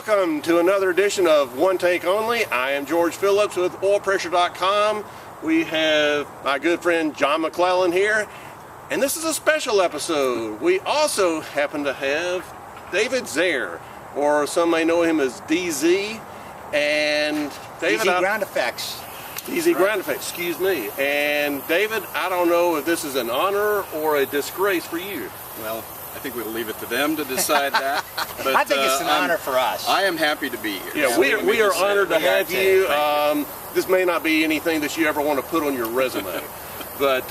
Welcome to another edition of One Take Only. I am George Phillips with oilpressure.com. We have my good friend John McClellan here, and this is a special episode. We also happen to have David Zaire, or some may know him as DZ, and David... DZ Ground Effects. DZ Ground Effects, excuse me. And David, I don't know if this is an honor or a disgrace for you. Well, I think we'll leave it to them to decide that. But, I think it's an honor for us. I am happy to be here. Yeah, we are honored to have you. This may not be anything that you ever want to put on your resume, but it's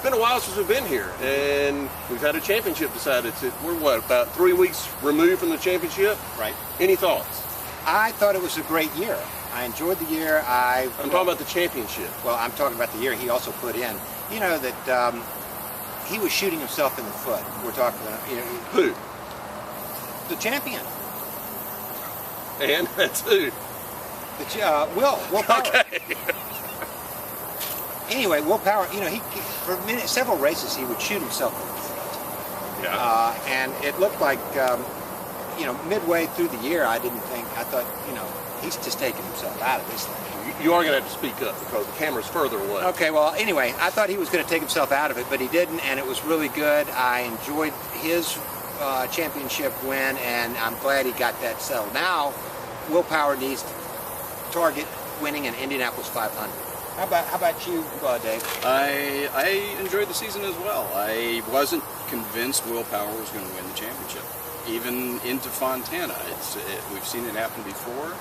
been a while since we've been here, and we've had a championship decided. We're what, about 3 weeks removed from the championship? Right. Any thoughts? I thought it was a great year. I enjoyed the year. I'm talking about the championship. Well, I'm talking about the year he also put in. You know that he was shooting himself in the foot. We're talking about, you know, Who? the champion. And that's who? Will Power. Okay. Anyway, Will Power, you know, for several races he would shoot himself in the foot. Yeah. And it looked like, you know, midway through the year, I thought, you know, he's just taking himself out of this thing. You are going to have to speak up because the camera's further away. Okay, well, anyway, I thought he was going to take himself out of it, but he didn't, and it was really good. I enjoyed his championship win, and I'm glad he got that settled. Now, Will Power needs to target winning an Indianapolis 500. How about you, Dave? I enjoyed the season as well. I wasn't convinced Will Power was going to win the championship, even into Fontana. We've seen it happen before.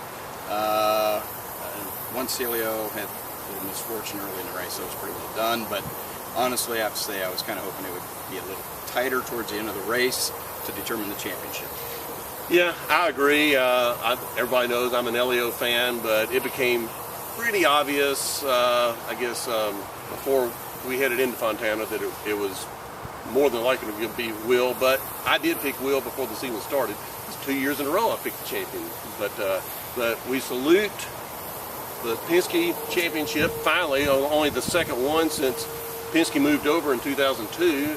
Once Celio had a little misfortune early in the race, so it was pretty well done. But honestly, I have to say I was kind of hoping it would be a little tighter towards the end of the race to determine the championship. Yeah, I agree. Everybody knows I'm an Elio fan, but it became pretty obvious, I guess, before we headed into Fontana that it was more than likely to be Will. But I did pick Will before the season started. It's 2 years in a row I picked the champion. But we salute the Penske Championship, finally, only the second one since Penske moved over in 2002.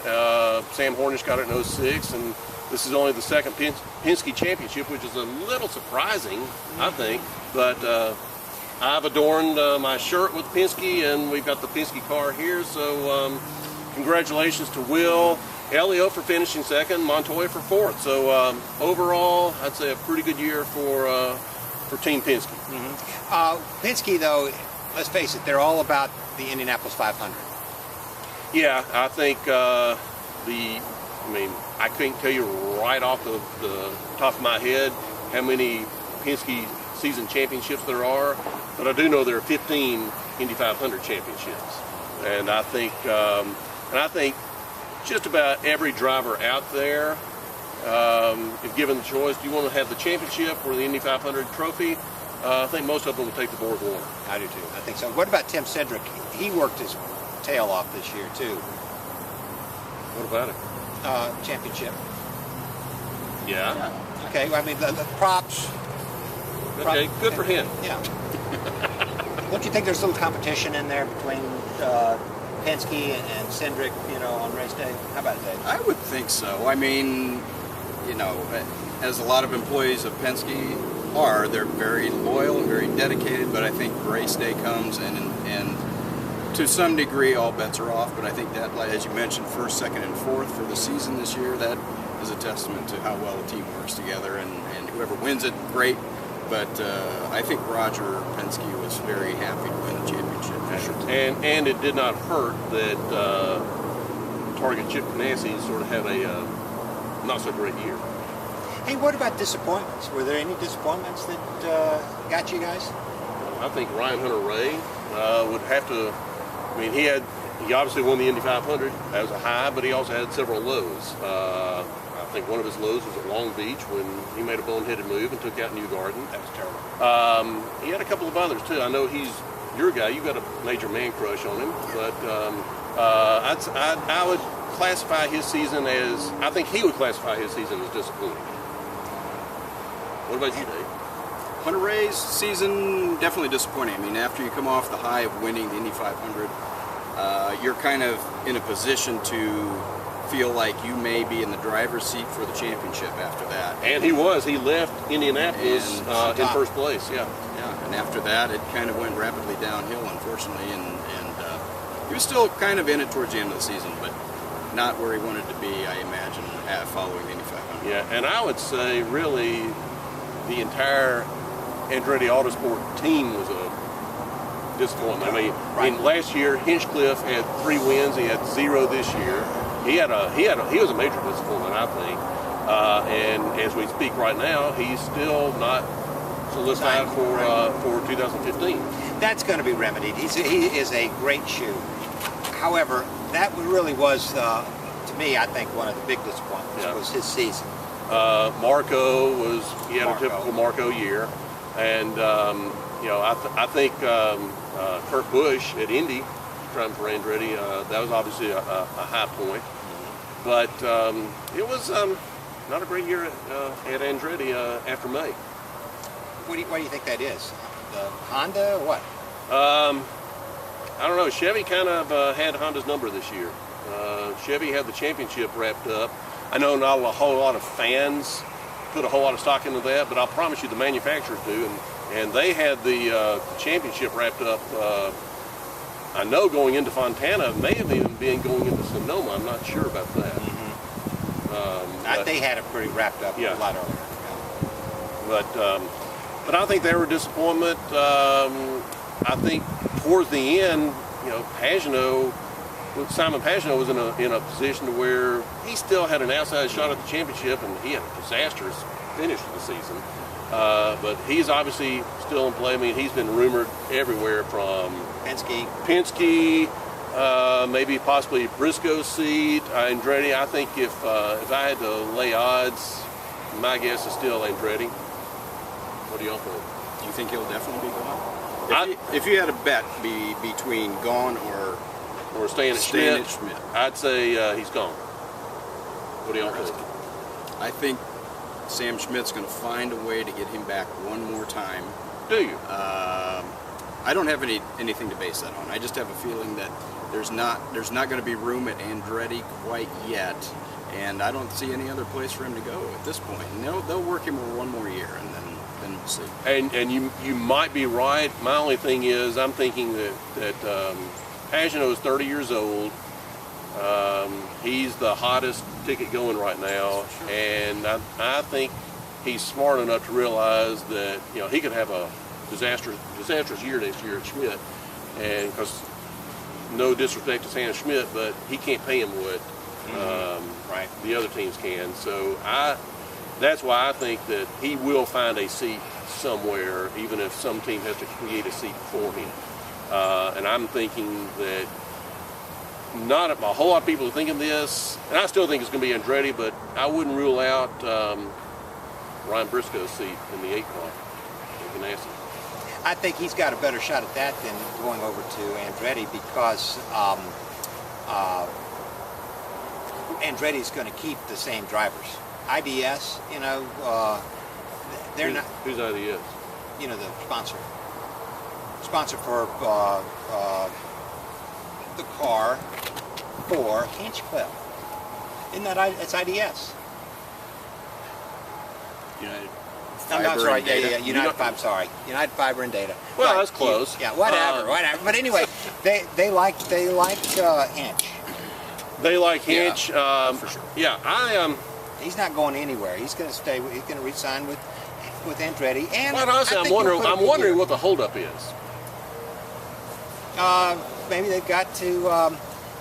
Sam Hornish got it in 06, and this is only the second Penske Championship, which is a little surprising, I think. But I've adorned my shirt with Penske, and we've got the Penske car here, so congratulations to Will. Elio for finishing second, Montoya for fourth. So overall, I'd say a pretty good year for Team Penske. Mm-hmm. Penske, though, let's face it, they're all about the Indianapolis 500. Yeah, I think I can't tell you right off the top of my head how many Penske season championships there are, but I do know there are 15 Indy 500 championships. And I think just about every driver out there, if given the choice, do you want to have the championship or the Indy 500 trophy? I think most of them will take the Borg Warner. I do too. I think so. What about Tim Cedric? He worked his tail off this year too. What about it? Championship. Yeah. Okay. Well, I mean, the props. Okay. Good for him. Yeah. Don't you think there's a little competition in there between Penske and Cedric, you know, on race day? How about it, Dave? I would think so. I mean, you know, as a lot of employees of Penske are, they're very loyal and very dedicated, but I think race day comes and to some degree all bets are off, but I think that, as you mentioned, first, second, and fourth for the season this year, that is a testament to how well the team works together, and whoever wins it, great, but I think Roger Penske was very happy to win the championship for sure. And it did not hurt that Target Chip Ganassi sort of had a not so great year. Hey, what about disappointments? Were there any disappointments that got you guys? I think Ryan Hunter-Reay would have to. I mean, he obviously won the Indy 500. That was a high, but he also had several lows. I think one of his lows was at Long Beach when he made a boneheaded move and took out Newgarden. That was terrible. He had a couple of others too. I know he's your guy. You got a major man crush on him, but I would classify his season as. I think he would classify his season as disappointing. What about you, Dave? Hunter-Reay's season, definitely disappointing. I mean, after you come off the high of winning the Indy 500, you're kind of in a position to feel like you may be in the driver's seat for the championship after that. And he was. He left Indianapolis in first place. Yeah. Yeah. And after that, it kind of went rapidly downhill, unfortunately, and he was still kind of in it towards the end of the season, but not where he wanted to be, I imagine, following the Indy 500. Yeah, and I would say really the entire Andretti Autosport team was a disappointment. I mean, last year Hinchcliffe had 3 wins. He had 0 this year. He was a major disappointment, I think. And as we speak right now, he's still not solidified for 2015. That's going to be remedied. He is a great shoe. However, that really was, to me, I think one of the big disappointments was his season. Marco had a typical Marco year, and you know, I think Kurt Busch at Indy, driving for Andretti, that was obviously a high point, but it was not a great year at Andretti after May. Why do you think that is? The Honda or what? I don't know. Chevy kind of had Honda's number this year. Chevy had the championship wrapped up. I know not a whole lot of fans put a whole lot of stock into that, but I'll promise you the manufacturers do, and they had the championship wrapped up. I know going into Fontana, may have even been going into Sonoma. I'm not sure about that. They had it pretty wrapped up a lot earlier. But I think they were a disappointment. I think towards the end, you know, Simon Pagenaud was in a position to where he still had an outside shot at the championship, and he had a disastrous finish to the season. But he's obviously still in play. I mean, he's been rumored everywhere from Penske, maybe possibly Briscoe's seat, Andretti. I think if I had to lay odds, my guess is still Andretti. What do y'all think? Do you think he'll definitely be gone? If you had a bet between gone or staying at Schmidt, I'd say he's gone. What do y'all think? I think Sam Schmidt's going to find a way to get him back one more time. Do you? I don't have anything to base that on. I just have a feeling that there's not going to be room at Andretti quite yet, and I don't see any other place for him to go at this point. And they'll work him for one more year, and then we'll see. And you might be right. My only thing is I'm thinking that Pagenaud is 30 years old. He's the hottest ticket going right now, and I think he's smart enough to realize that, you know, he could have a disastrous year next year at Schmidt, and because no disrespect to Sam Schmidt, but he can't pay him what the other teams can. So that's why I think that he will find a seat somewhere, even if some team has to create a seat for him. And I'm thinking that not a whole lot of people are thinking this, and I still think it's going to be Andretti, but I wouldn't rule out Ryan Briscoe's seat in the 8 car in Ganassi. I think he's got a better shot at that than going over to Andretti, because Andretti's going to keep the same drivers. IDS, you know, they're not. Who's IDS? You know, the sponsor. Sponsor for the car for Hinchcliffe. Isn't that it's IDS? United I'm sorry, and Data. United Fiber and Data. Well, right. that's close. Yeah, whatever. But anyway, they like Hinch. They like Hinch. For sure. Yeah, He's not going anywhere. He's going to stay. He's going to re-sign with Andretti. And quite honestly, I'm wondering what the holdup is. Maybe they've got to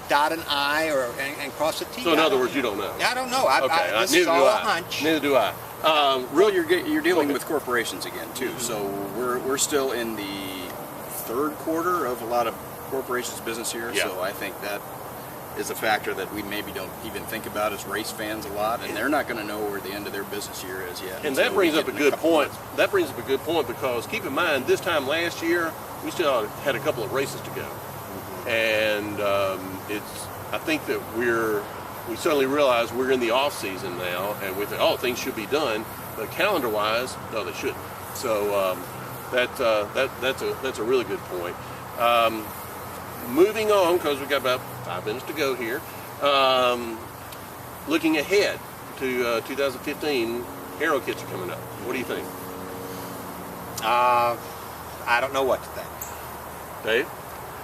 dot an I and cross a T. So in other words, you don't know. I don't know. This neither is all a hunch. Neither do I. Really, you're dealing with corporations again too. So we're still in the third quarter of a lot of corporations' business here. Yeah. So I think that is a factor that we maybe don't even think about as race fans a lot, and they're not going to know where the end of their business year is yet. And that brings up a good point. That brings up a good point, because keep in mind, this time last year we still had a couple of races to go, and I think that we suddenly realize we're in the off season now, and we think, oh, things should be done, but calendar-wise, no, they shouldn't. So that's a really good point. Moving on, because we've got about 5 minutes to go here. looking ahead to 2015, aero kits are coming up. What do you think? I don't know what to think. Dave?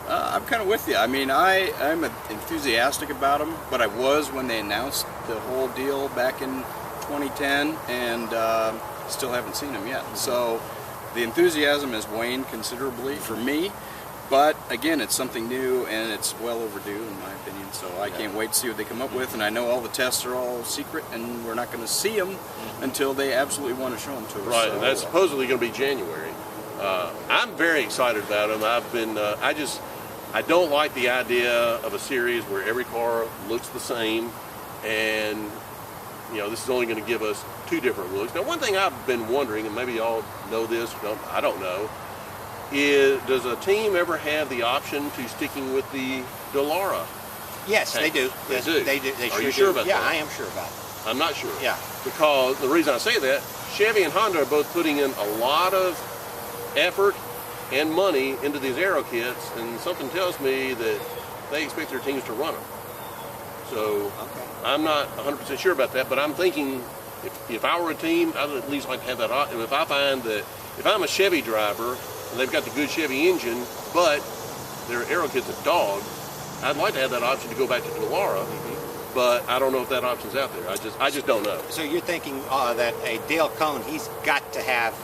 I'm kind of with you. I mean, I'm enthusiastic about them, but I was when they announced the whole deal back in 2010, and still haven't seen them yet. So the enthusiasm has waned considerably for me, but again, it's something new and it's well overdue in my opinion. So I can't wait to see what they come up with, and I know all the tests are all secret, and we're not going to see them until they absolutely want to show them to us. Right, so, and that's supposedly going to be January. I'm very excited about them. I've been, I don't like the idea of a series where every car looks the same, and this is only going to give us 2 different looks. Now, one thing I've been wondering, and maybe y'all know this, I don't know, is does a team ever have the option to sticking with the Dallara? Yes, they do. They Yes, do. They do. They Are sure you sure do. about Yeah, that? I am sure about it. I'm not sure. Yeah. Because the reason I say that, Chevy and Honda are both putting in a lot of effort and money into these aero kits, and something tells me that they expect their teams to run them. So I'm not 100% sure about that, but I'm thinking if I were a team, I'd at least like to have that option. If I find that if I'm a Chevy driver and they've got the good Chevy engine, but their aero kit's a dog, I'd like to have that option to go back to Dallara, but I don't know if that option's out there. I just don't know. So you're thinking that a Dale Coyne, he's got to have,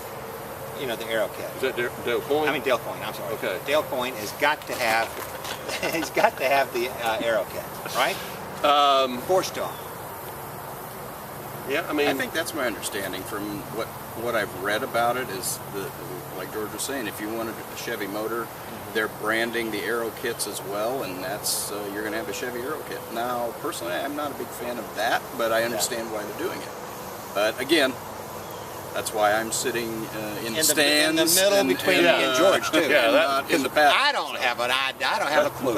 the aero kit. Is that Dale Coyne? I mean Dale Coyne. I'm sorry. Okay. Dale Coyne has got to have, he's got to have the aero kit, right? Forced on. Yeah, I mean, I think that's my understanding from what I've read about it is like George was saying, if you wanted a Chevy motor, they're branding the aero kits as well, and that's you're going to have a Chevy aero kit. Now, personally, I'm not a big fan of that, but I understand why they're doing it. But again, that's why I'm sitting in the stands in the middle between me and George too. Yeah, in the back. I don't have a clue.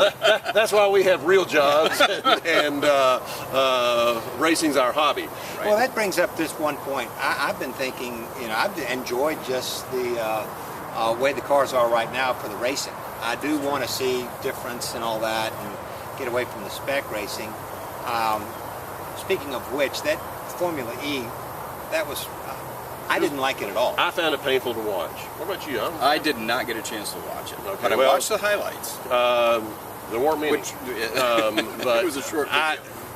that's why we have real jobs, and racing's our hobby. Right. Well, that brings up this one point. I've been thinking, I've enjoyed just the way the cars are right now for the racing. I do want to see difference and all that, and get away from the spec racing. Speaking of which, that Formula E, that was. I didn't like it at all. I found it painful to watch. What about you? I did not get a chance to watch it, Okay, but I well, watched the highlights. There weren't many. But it was a short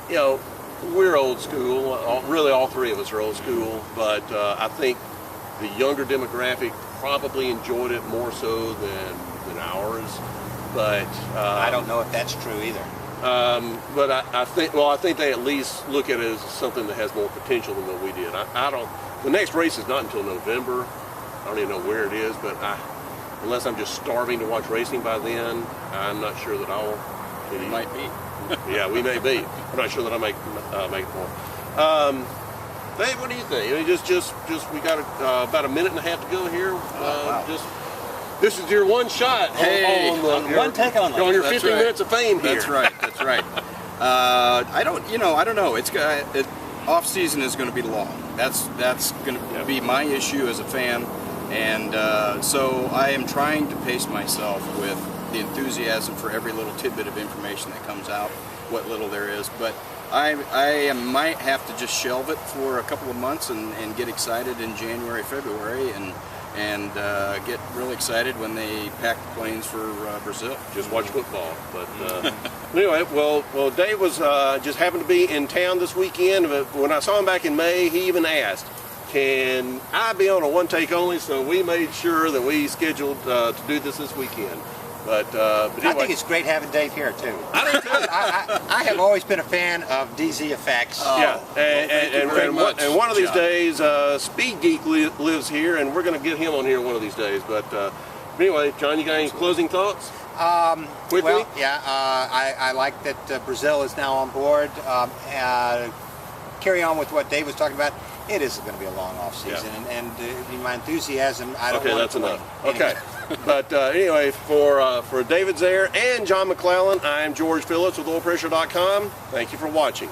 video. We're old school. Really, all 3 of us are old school. But I think the younger demographic probably enjoyed it more so than ours. But I don't know if that's true either. but I think they at least look at it as something that has more potential than what we did. I don't. The next race is not until November. I don't even know where it is, but unless I'm just starving to watch racing by then, I'm not sure that I'll. It might be. Yeah, we may be. I'm not sure that I make it for. Dave, what do you think? I mean, just we got about a minute and a half to go here. Wow. This is your one shot. Hey, one take only. On your That's 15 right. minutes of fame here. That's right. That's right. I don't know. Off season is going to be long. That's going to be my issue as a fan, and so I am trying to pace myself with the enthusiasm for every little tidbit of information that comes out, what little there is. But I might have to just shelve it for a couple of months and get excited in January, February, and get real excited when they pack the planes for Brazil. Just watch football. But anyway, well, Dave was just happened to be in town this weekend. But when I saw him back in May, he even asked, "Can I be on a one take only?" So we made sure that we scheduled to do this weekend. But anyway, I think it's great having Dave here too. I do too. I have always been a fan of DZ Effects. Yeah, thank you very much, and one of these John. days, Speed Geek lives here, and we're going to get him on here one of these days. But anyway, John, you got any closing thoughts? Quickly? Well, yeah, I like that Brazil is now on board. Carry on with what Dave was talking about. It is going to be a long off season, and my enthusiasm. I don't Okay, want that's it to enough. wane. Okay, but anyway, for David Zare and John McClellan, I'm George Phillips with OilPressure.com. Thank you for watching.